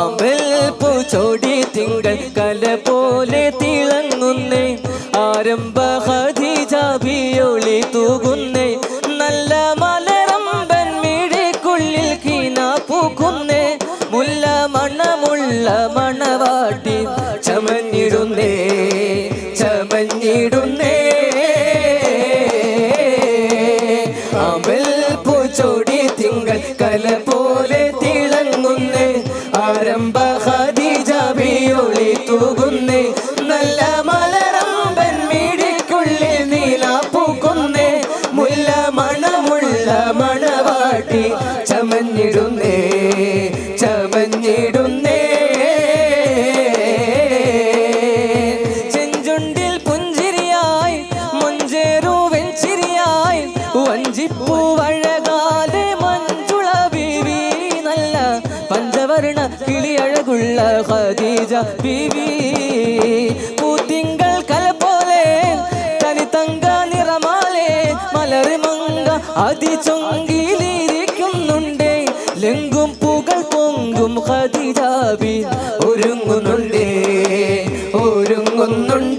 പൂച്ചോടി തിങ്കൾ കല പോലെ തിളങ്ങുന്നേ ആരംഭ ഖദീജ ബിയൊളി തൂകുന്നേ നല്ല മലരമ്പൻ മിഴിക്കുള്ളിൽ കീന പൂക്കുന്നേ മുല്ല മണമുള്ള മണവാട്ടി ചമഞ്ഞിടുന്നേ ചമഞ്ഞിടുന്നേ അമൽ പൂച്ചോടി തിങ്കൾ കല പോലെ തിളങ്ങുന്നേ ആരംഭ ഖദീജ ബിയൊളി തൂകുന്നേ നല്ല മലരമ്പൻ മിഴിക്കുള്ളിൽ നീല പൂക്കുന്നേ മുല്ല മണമുള്ള മണവാട്ടി ചമഞ്ഞിടുന്നേ ചമഞ്ഞിടുന്നേ ചെഞ്ചുണ്ടിൽ പുഞ്ചിരിയായി മഞ്ചേറു വെഞ്ചിരിയായി വഞ്ചിപ്പൂവഴകാലെ മഞ്ജുള ബീവി നല്ല പഞ്ചവർണ്ണ കിളിയഴകുള്ള ഖദീജ ബീവി പൂത്തിങ്കൾ കല പോലെ തനിതങ്ക നിറമാലെ മലർമങ്ക അതിചൊങ്കിലിരിക്കുന്നുണ്ടേ ലെങ്കും പൂകൾ പൊങ്കും ഖദീജ ബി ഒരുങ്ങുന്നുണ്ടേ ഒരുങ്ങുന്നുണ്ട്